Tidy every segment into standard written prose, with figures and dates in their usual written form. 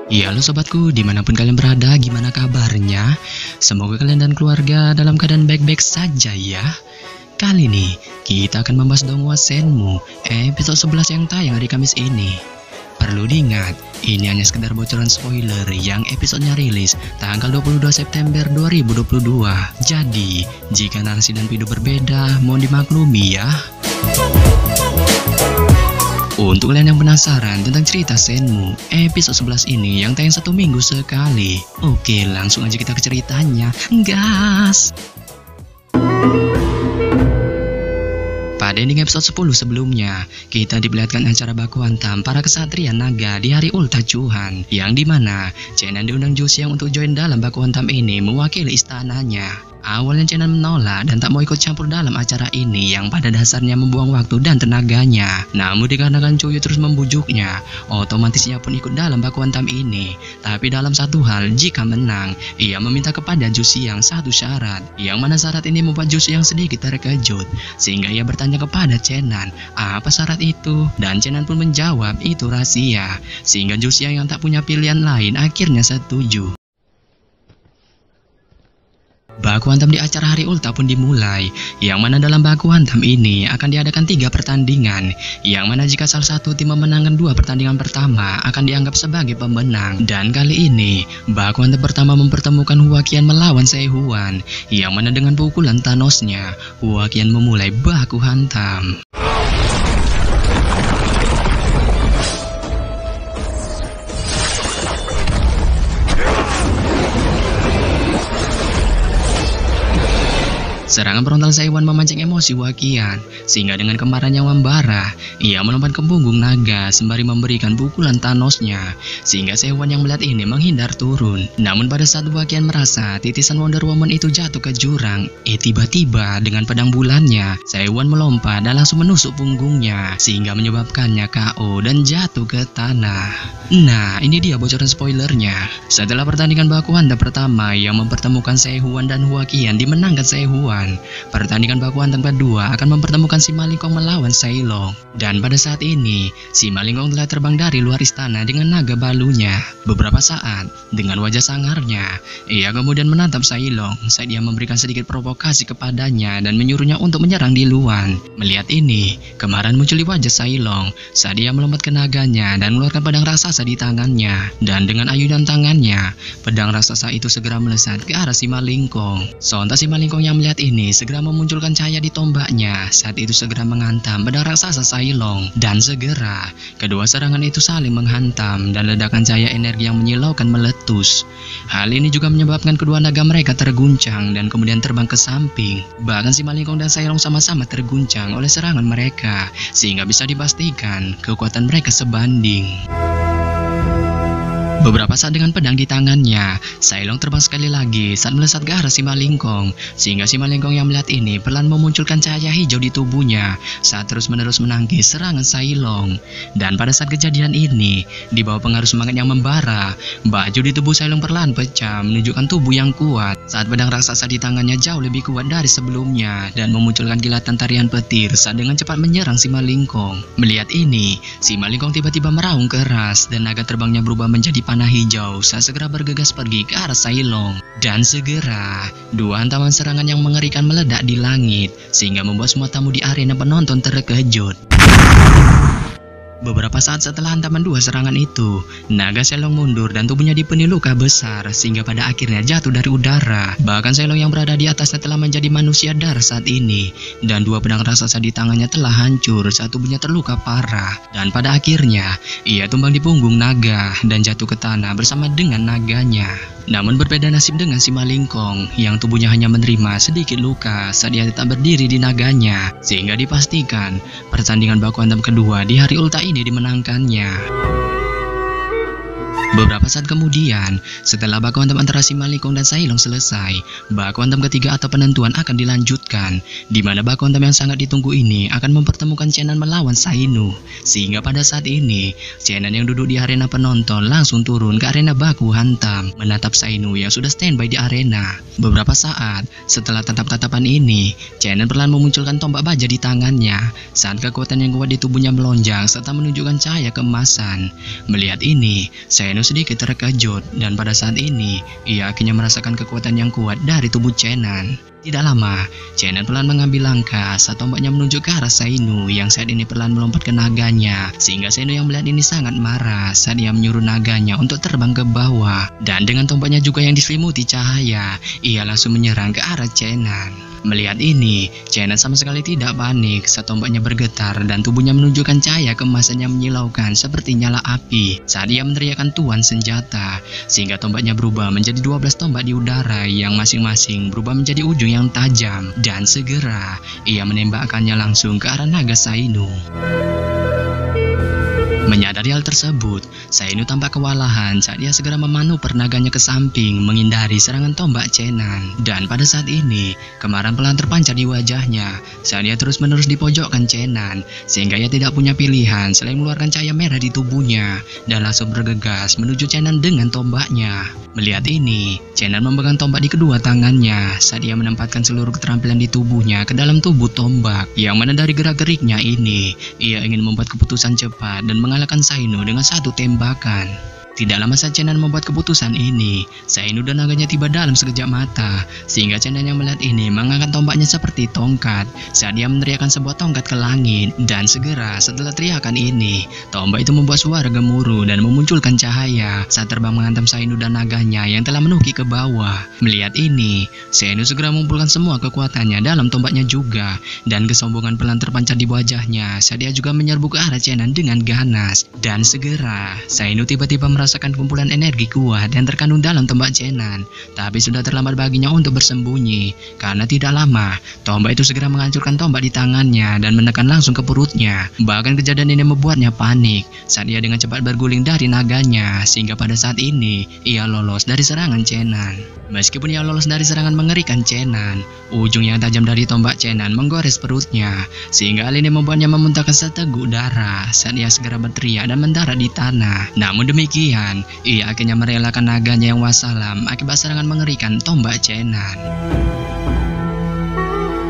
Ya halo sobatku, dimanapun kalian berada, gimana kabarnya? Semoga kalian dan keluarga dalam keadaan baik-baik saja ya. Kali ini, kita akan membahas Donghua Shenmue episode 11 yang tayang hari Kamis ini. Perlu diingat, ini hanya sekedar bocoran spoiler yang episodenya rilis tanggal 22 September 2022. Jadi, jika narasi dan video berbeda, mohon dimaklumi ya. Untuk kalian yang penasaran tentang cerita Shenmue episode 11 ini yang tayang 1 minggu sekali, oke langsung aja kita ke ceritanya, gas! Pada ending episode 10 sebelumnya, kita diperlihatkan acara baku hantam para kesatria naga di hari Ulta Chuhan, yang dimana Chenan diundang Juxiang untuk join dalam baku hantam ini mewakili istananya. Awalnya Chenan menolak dan tak mau ikut campur dalam acara ini yang pada dasarnya membuang waktu dan tenaganya. Namun dikarenakan Chuyu terus membujuknya, otomatis ia pun ikut dalam baku hantam ini. Tapi dalam satu hal, jika menang, ia meminta kepada Juxiang satu syarat, yang mana syarat ini membuat Juxiang sedikit terkejut, sehingga ia bertanya kepada Chenan, apa syarat itu? Dan Chenan pun menjawab, itu rahasia, sehingga Juxiang yang tak punya pilihan lain akhirnya setuju. Baku hantam di acara hari Ulta pun dimulai, yang mana dalam baku hantam ini akan diadakan 3 pertandingan, yang mana jika salah satu tim memenangkan 2 pertandingan pertama akan dianggap sebagai pemenang. Dan kali ini, baku hantam pertama mempertemukan Huaqian melawan Seihuan, yang mana dengan pukulan Thanosnya, Huaqian memulai baku hantam. Serangan frontal Seihuan memancing emosi Huaqian, sehingga dengan kemarahan yang membara, ia melompat ke punggung naga sembari memberikan pukulan Thanosnya, sehingga Seihuan yang melihat ini menghindar turun. Namun pada saat Huaqian merasa titisan Wonder Woman itu jatuh ke jurang, tiba-tiba dengan pedang bulannya, Seihuan melompat dan langsung menusuk punggungnya, sehingga menyebabkannya KO dan jatuh ke tanah. Nah, ini dia bocoran spoilernya. Setelah pertandingan baku hantam pertama yang mempertemukan Seihuan dan Huaqian dimenangkan Seihuan, pertandingan baku hantam kedua akan mempertemukan si Malingkong melawan Sailong. Dan pada saat ini, si Malingkong telah terbang dari luar istana dengan naga balunya. Beberapa saat, dengan wajah sangarnya, ia kemudian menatap Sailong saat ia memberikan sedikit provokasi kepadanya dan menyuruhnya untuk menyerang di luar. Melihat ini, kemarahan muncul di wajah Sailong saat ia melompat ke naganya dan mengeluarkan pedang raksasa di tangannya. Dan dengan ayunan tangannya, pedang raksasa itu segera melesat ke arah si Malingkong. Sontak si Malingkong yang melihat ini segera memunculkan cahaya di tombaknya. Saat itu segera menghantam pedang raksasa Sailong, dan segera kedua serangan itu saling menghantam dan ledakan cahaya energi yang menyilaukan meletus. Hal ini juga menyebabkan kedua naga mereka terguncang dan kemudian terbang ke samping. Bahkan si Malingkong dan Sailong sama-sama terguncang oleh serangan mereka, sehingga bisa dipastikan kekuatan mereka sebanding. Beberapa saat dengan pedang di tangannya, Sailong terbang sekali lagi saat melesat ke arah si Malingkong, sehingga si Malingkong yang melihat ini perlahan memunculkan cahaya hijau di tubuhnya saat terus-menerus menangkis serangan Sailong. Dan pada saat kejadian ini, di bawah pengaruh semangat yang membara, baju di tubuh Sailong perlahan pecah menunjukkan tubuh yang kuat saat pedang raksasa di tangannya jauh lebih kuat dari sebelumnya dan memunculkan kilatan tarian petir saat dengan cepat menyerang si Malingkong. Melihat ini, si Malingkong tiba-tiba meraung keras dan naga terbangnya berubah menjadi panah hijau saat segera bergegas pergi ke arah Sailong. Dan segera, 2 hantaman serangan yang mengerikan meledak di langit, sehingga membuat semua tamu di arena penonton terkejut. Beberapa saat setelah hantaman 2 serangan itu, naga Sailong mundur dan tubuhnya dipenuhi luka besar sehingga pada akhirnya jatuh dari udara. Bahkan Sailong yang berada di atasnya telah menjadi manusia darah saat ini, dan 2 pedang raksasa di tangannya telah hancur saat tubuhnya terluka parah. Dan pada akhirnya, ia tumbang di punggung naga dan jatuh ke tanah bersama dengan naganya. Namun berbeda nasib dengan si Malingkong yang tubuhnya hanya menerima sedikit luka saat dia tetap berdiri di naganya, sehingga dipastikan pertandingan baku hantam kedua di hari Ulta ini dimenangkannya. Beberapa saat kemudian, setelah baku hantam antara si Malingkong dan Sailong selesai, baku hantam ketiga atau penentuan akan dilanjutkan, di mana baku hantam yang sangat ditunggu ini akan mempertemukan Chenan melawan Sainu. Sehingga pada saat ini, Chenan yang duduk di arena penonton langsung turun ke arena baku hantam, menatap Sainu yang sudah standby di arena. Beberapa saat setelah tatap-tatapan ini, Chenan perlahan memunculkan tombak baja di tangannya, saat kekuatan yang kuat di tubuhnya melonjak serta menunjukkan cahaya keemasan. Melihat ini, Chenan Zainu sedikit terkejut dan pada saat ini ia akhirnya merasakan kekuatan yang kuat dari tubuh Chenan. Tidak lama, Chenan pelan mengambil langkah saat tombaknya menunjuk ke arah Zainu yang saat ini perlahan melompat ke naganya, sehingga Zainu yang melihat ini sangat marah saat ia menyuruh naganya untuk terbang ke bawah. Dan dengan tombaknya juga yang diselimuti cahaya, ia langsung menyerang ke arah Chenan. Melihat ini, Chenan sama sekali tidak panik saat tombaknya bergetar dan tubuhnya menunjukkan cahaya keemasan yang menyilaukan seperti nyala api saat ia meneriakkan tuan senjata, sehingga tombaknya berubah menjadi 12 tombak di udara yang masing-masing berubah menjadi ujung yang tajam, dan segera ia menembakkannya langsung ke arah naga Zainu. Menyadari hal tersebut, Zainu tampak kewalahan saat ia segera memanuver naganya ke samping menghindari serangan tombak Chenan. Dan pada saat ini, kemarahan pelan terpancar di wajahnya saat ia terus-menerus dipojokkan Chenan, sehingga ia tidak punya pilihan selain mengeluarkan cahaya merah di tubuhnya dan langsung bergegas menuju Chenan dengan tombaknya. Melihat ini, Chenan memegang tombak di kedua tangannya saat ia menempatkan seluruh keterampilan di tubuhnya ke dalam tubuh tombak, yang mana dari gerak-geriknya ini ia ingin membuat keputusan cepat dan mengalahkan Zainu dengan satu tembakan. Tidak lama saat Chenan membuat keputusan ini, Zainu dan naganya tiba dalam sekejap mata, sehingga Chenan yang melihat ini mengangkat tombaknya seperti tongkat saat dia meneriakkan sebuah tongkat ke langit. Dan segera setelah teriakan ini, tombak itu membuat suara gemuruh dan memunculkan cahaya saat terbang menghantam Zainu dan naganya yang telah menuki ke bawah. Melihat ini, Zainu segera mengumpulkan semua kekuatannya dalam tombaknya juga, dan kesombongan pelan terpancar di wajahnya saat dia juga menyerbu ke arah Chenan dengan ganas. Dan segera Zainu tiba-tiba merasakan kumpulan energi kuat yang terkandung dalam tombak Chenan, tapi sudah terlambat baginya untuk bersembunyi karena tidak lama tombak itu segera menghancurkan tombak di tangannya dan menekan langsung ke perutnya. Bahkan kejadian ini membuatnya panik saat ia dengan cepat berguling dari naganya, sehingga pada saat ini ia lolos dari serangan Chenan. Meskipun ia lolos dari serangan mengerikan Chenan, ujung yang tajam dari tombak Chenan menggores perutnya, sehingga hal ini membuatnya memuntahkan seteguk darah saat ia segera berteriak dan mendarat di tanah. Namun demikian, ia akhirnya merelakan naganya yang wassalam akibat serangan mengerikan tombak Chenan.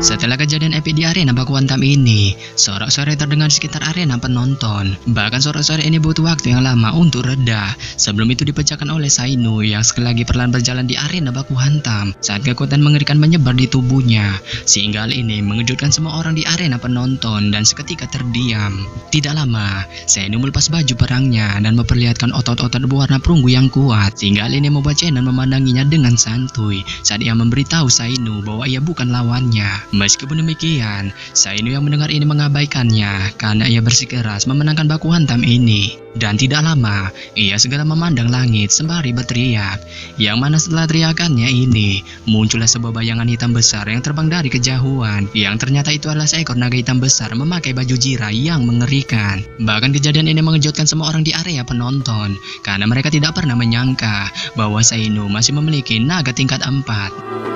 Setelah kejadian epik di arena baku hantam ini, sorak-sorai terdengar di sekitar arena penonton. Bahkan sorak-sorai ini butuh waktu yang lama untuk reda sebelum itu dipecahkan oleh Zainu yang sekali lagi perlahan berjalan di arena baku hantam saat kekuatan mengerikan menyebar di tubuhnya, sehingga hal ini mengejutkan semua orang di arena penonton dan seketika terdiam. Tidak lama, Zainu melepas baju perangnya dan memperlihatkan otot-otot berwarna perunggu yang kuat, sehingga hal ini membuat Chenan memandanginya dengan santuy saat ia memberitahu Zainu bahwa ia bukan lawannya. Meskipun demikian, Zainu yang mendengar ini mengabaikannya karena ia bersikeras memenangkan baku hantam ini. Dan tidak lama, ia segera memandang langit sembari berteriak, yang mana setelah teriakannya ini, muncullah sebuah bayangan hitam besar yang terbang dari kejauhan, yang ternyata itu adalah seekor naga hitam besar memakai baju jira yang mengerikan. Bahkan kejadian ini mengejutkan semua orang di area penonton, karena mereka tidak pernah menyangka bahwa Zainu masih memiliki naga tingkat 4.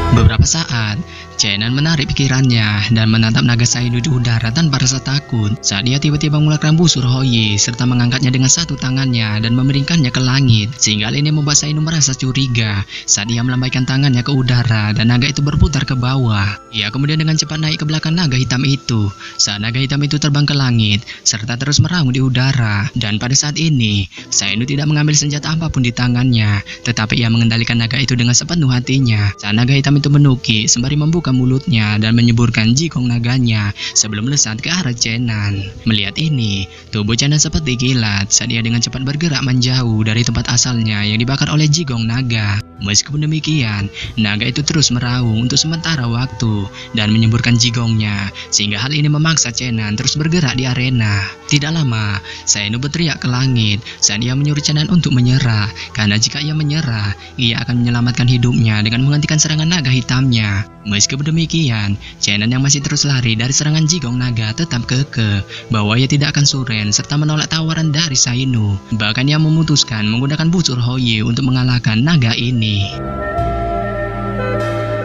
Beberapa saat, Chenan menarik pikirannya dan menatap naga Zainu di udara tanpa rasa takut saat dia tiba-tiba mengeluarkan busur Houyi serta mengangkatnya dengan satu tangannya dan memeringkannya ke langit, sehingga hal ini membuat Zainu merasa curiga saat dia melambaikan tangannya ke udara dan naga itu berputar ke bawah. Ia kemudian dengan cepat naik ke belakang naga hitam itu saat naga hitam itu terbang ke langit serta terus meraung di udara. Dan pada saat ini, Zainu tidak mengambil senjata apapun di tangannya, tetapi ia mengendalikan naga itu dengan sepenuh hatinya saat naga hitam itu menuki sembari membuka mulutnya dan menyemburkan jigong naganya sebelum melesat ke arah Chenan. Melihat ini, tubuh Chenan seperti kilat saat ia dengan cepat bergerak menjauh dari tempat asalnya yang dibakar oleh jigong naga. Meskipun demikian, naga itu terus meraung untuk sementara waktu dan menyemburkan jigongnya, sehingga hal ini memaksa Chenan terus bergerak di arena. Tidak lama, Zainu berteriak ke langit saat ia menyuruh Chenan untuk menyerah, karena jika ia menyerah, ia akan menyelamatkan hidupnya dengan menghentikan serangan naga hitamnya. Meskipun demikian, Chenan yang masih terus lari dari serangan jigong naga tetap kekeh bahwa ia tidak akan suren serta menolak tawaran dari Zainu. Bahkan ia memutuskan menggunakan busur Houyi untuk mengalahkan naga ini.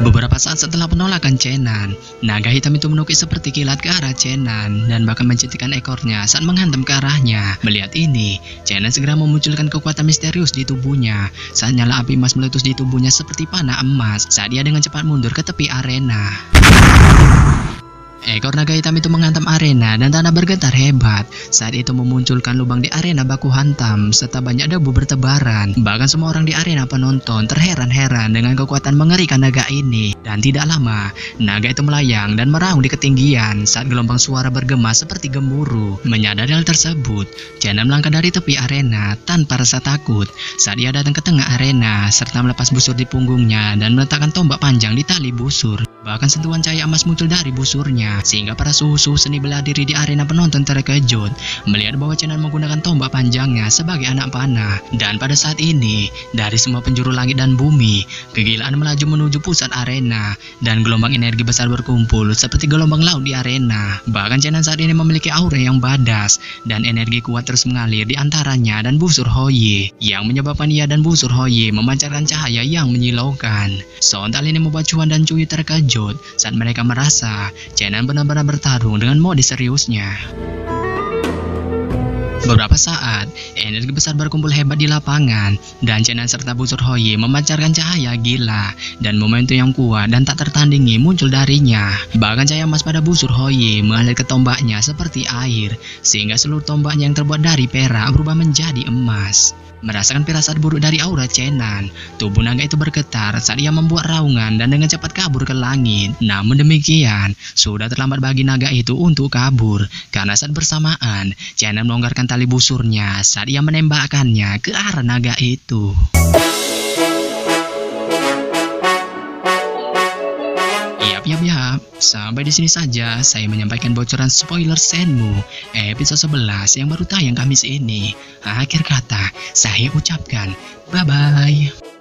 Beberapa saat setelah penolakan Chenan, naga hitam itu menukik seperti kilat ke arah Chenan dan bahkan mencetikkan ekornya saat menghantam ke arahnya. Melihat ini, Chenan segera memunculkan kekuatan misterius di tubuhnya saat nyala api emas meletus di tubuhnya seperti panah emas saat dia dengan cepat mundur ke tepi arena. Ekor naga hitam itu menghantam arena dan tanah bergetar hebat. Saat itu memunculkan lubang di arena baku hantam serta banyak debu bertebaran. Bahkan semua orang di arena penonton terheran-heran dengan kekuatan mengerikan naga ini. Dan tidak lama, naga itu melayang dan meraung di ketinggian saat gelombang suara bergema seperti gemuruh. Menyadari hal tersebut, Chena melangkah dari tepi arena tanpa rasa takut saat ia datang ke tengah arena serta melepas busur di punggungnya dan meletakkan tombak panjang di tali busur. Bahkan sentuhan cahaya emas muncul dari busurnya, sehingga para suhu-suhu seni bela diri di arena penonton terkejut melihat bahwa Chena menggunakan tombak panjangnya sebagai anak panah. Dan pada saat ini, dari semua penjuru langit dan bumi, kegilaan melaju menuju pusat arena dan gelombang energi besar berkumpul seperti gelombang laut di arena. Bahkan Chena saat ini memiliki aura yang badas dan energi kuat terus mengalir di antaranya dan busur Houyi, yang menyebabkan ia dan busur Houyi memancarkan cahaya yang menyilaukan. Sontak ini membuat Chuan dan Cuyi terkejut saat mereka merasa Chena benar-benar bertarung dengan mode seriusnya. Beberapa saat, energi besar berkumpul hebat di lapangan, dan Chena serta busur Houyi memancarkan cahaya gila, dan momentum yang kuat dan tak tertandingi muncul darinya. Bahkan cahaya emas pada busur Houyi mengalir ke tombaknya seperti air, sehingga seluruh tombaknya yang terbuat dari perak berubah menjadi emas. Merasakan firasat buruk dari aura Chena, tubuh naga itu bergetar saat ia membuat raungan dan dengan cepat kabur ke langit. Namun demikian, sudah terlambat bagi naga itu untuk kabur, karena saat bersamaan, Chena melonggarkan tali busurnya saat ia menembakkannya ke arah naga itu. Yap, sampai di sini saja saya menyampaikan bocoran spoiler Shenmue episode 11 yang baru tayang Kamis ini. Akhir kata, saya ucapkan bye-bye.